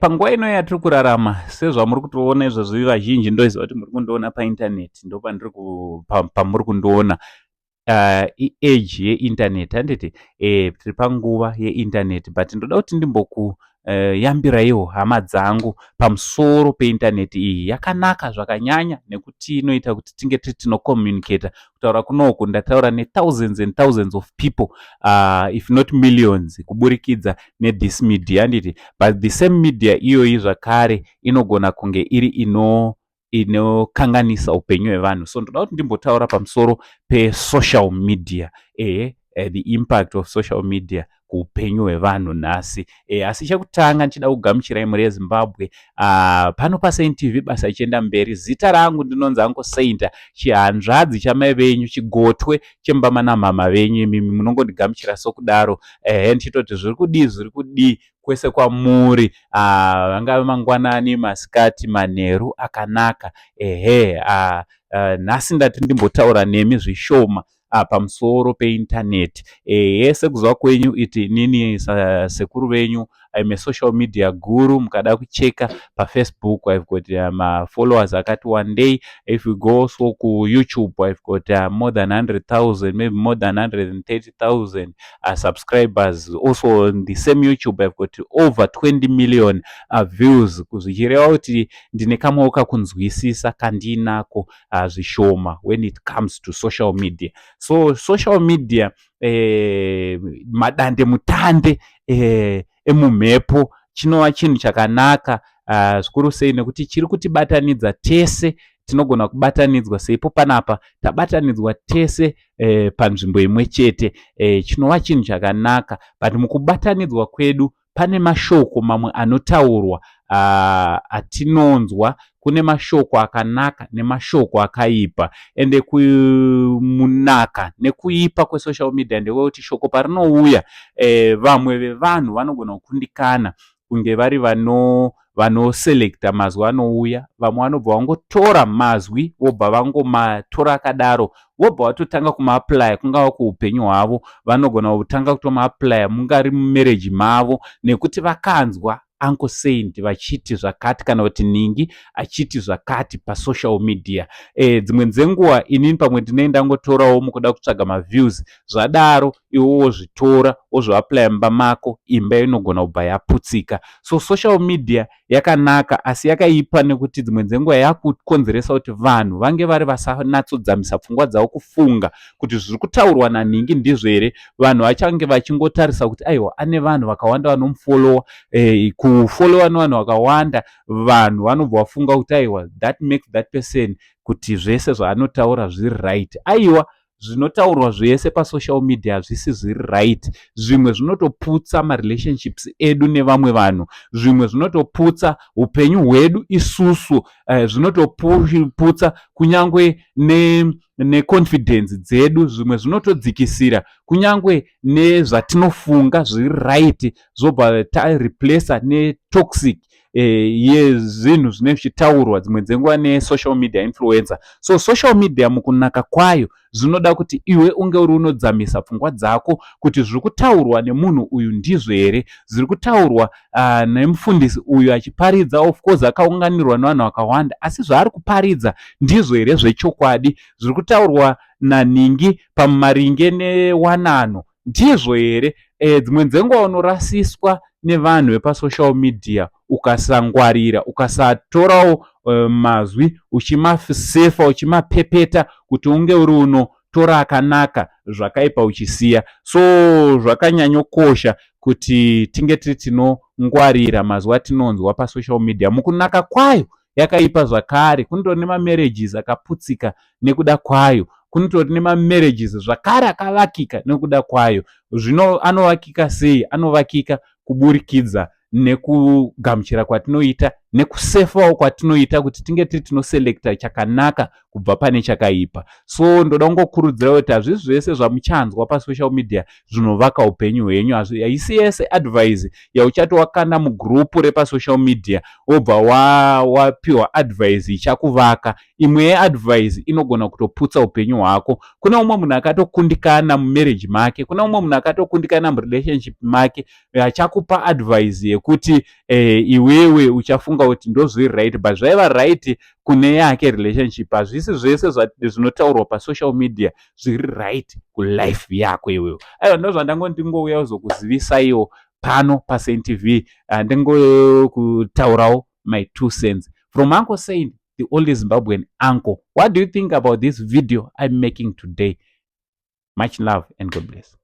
Panguva ino yatiri kurarama sezvamuri kutoona izvozvi vazhinji ndoziva kuti muri kundiona paindaneti pamuri kundiona age yeindaneti handiti tiri panguva yeindaneti but ndoda kuti ndimbokuyambiraiwo hama dzangu pamusoro peindaneti iyi. Yakanaka zvakanyanya nekuti inoita kuti tinge tiri tinocommunicata. Kutaura kunoku ndataura nethousands and thousands of people if not millions kuburikidza nethis media handiti, but the same media iyoyi zvakare inogona kunge iri inokanganisa upenyu hwevanhu. So ndoda kuti ndimbotaura pamusoro pesocial media, the impact of social media kuupenyu hwevanhu nhasi. Asi chekutanga ndichida kugamuchirai mhuri yeZimbabwe. Pano paSaint TV basa ichienda mberi. Zita rangu ndinonzi Uncle Saint, chihanzvadzi chamai venyu, chigotwe chembama namama venyu. Imi munongondigamuchira sokudaro. Ndichitoti zviri kudi kwese kwamuri, angave mangwanani, masikati, manheru akanaka. Nhasi ndati ndimbotaura nemi zvishoma pamusoro peindaneti. Sekuziva kwenyu iti inini sekuru venyu I'm a social media guru. Mukada kucheka paFacebook I've got followers akati one day. If you go also ku YouTube I've got more than 100,000, maybe more than 130,000 subscribers. Also on the same YouTube I've got over 20 million views. Kuzvichireva kuti ndine kamwe kunzwisisa kandinako zvishoma when it comes to social media. So social media madande mutande emumhepo chinova chinhu chakanaka zvikuru sei nekuti chiri kutibatanidza tese. Tinogona kubatanidzwa seipo panapa tabatanidzwa tese panzvimbo imwe chete. Chinova chinhu chakanaka, but mukubatanidzwa kwedu pane mashoko mamwe anotaurwa atinonzwa. Kune mashoko akanaka nemashoko akaipa, ende kumunaka nekuipa kwesocial media ndewekuti shoko parinouya vamwe vevanhu vanogona kukundikana kunge vari vanoselekta mazwi anouya. Vamwe vanobva vangotora mazwi vobva vangomatora akadaro vobva vatotanga kumaaplya kungava kuupenyu hwavo. Vanogona kutanga kutomaaplya mungari mumarriage mavo nekuti vakanzwa Uncle Saint vachiti zvakati kana kuti Ningi achiti zvakati pasocial media. Dzimwe dzenguva inini pamwe ndinoenda ngotorawo mukuda kutsvaga maviews zvadaro iwo wozvitora wozviaplya mumba mako, imba inogona kubva yaputsika. So social media yakanaka asi yakaipa nekuti dzimwe dzenguva yakukonzeresa kuti vanhu vange vari vasanatsodzamisa pfungwa dzavo kufunga kuti zviri kutaurwa naNingi ndizvo here. Vanhu vachange vachingotarisa kuti aiwa ane vanhu vakawanda vanomufolowa, kufolowa nevanhu vakawanda vanhu vanobva vafunga kuti aiwa that makes that person kuti zvese zvaanotaura zviri right. Aiwa zvinotaurwa zvese pasocial media hazvisi zviri right. Zvimwe zvinotoputsa marelationships edu nevamwe vanhu, zvimwe zvinotoputsa upenyu hwedu isusu, zvinotoputsa kunyangwe neconfidence dzedu, zvimwe zvinotodzikisira kunyangwe nezvatinofunga zviri right zobva tareplace netoxic yezvinhu zvine zvichitaurwa dzimwe dzenguva nesocial media influencer. So social media mukunaka kwayo zvinoda kuti iwe unge uri unodzamisa pfungwa dzako kuti zviri kutaurwa nemunhu uyu ndizvo here, zviri kutaurwa nemufundisi uyu achiparidza, of course akaunganirwa nevanhu vakawanda, asi zvaari kuparidza ndizvo here zvechokwadi, zviri kutaurwa naNingi pamaringe newanano ndizvo here. Dzimwe dzenguva unorasiswa nevanhu vepasocial media ukasangwarira, ukasatorawo mazwi uchimasefa uchimapepeta kuti unge uri unotora akanaka, zvakaipa uchisiya. So zvakanyanyokosha kuti tinge tiri tinongwarira mazwi atinonzwa pasocial media. Mukunaka kwayo yakaipa zvakare, kunotori nemamarriages akaputsika nekuda kwayo, kunotori nemamarriages zvakare akavakika nekuda kwayo. Zvino anovakika sei? Anovakika kuburikidza nekugamuchira kwatinoita, nekusefawo kwatinoita kuti tinge tiri tinoselekta chakanaka kubva pane chakaipa. So ndoda kungokurudzira kuti hazvisi zvese zvamuchanzwa pasocial media zvinovaka upenyu hwenyu. Haisi yese advice yauchatowakanda mugrupu repasocial media wobva wapiwa advice ichakuvaka. Imwe yeadvice inogona kutoputsa upenyu hwako. Kuna umwe munhu akatokundikana mumarriage make, kuna umwe munhu akatokundikana murelationship make, achakupa advice yekuti iwewe uchafunga kuti ndozviri right, but zvaiva right kune yake relationship. Hazvisi zvese zvinotaurwa pasocial media zviri right kulife yako iwewe. Aiwa, ndozvandangondingouya kuzokuzivisaiwo pano paSaint TV. Ndingokutaurawo my 2 cents from Uncle Saint, the only Zimbabwean uncle. What do you think about this video I'm making today? Much love and God bless.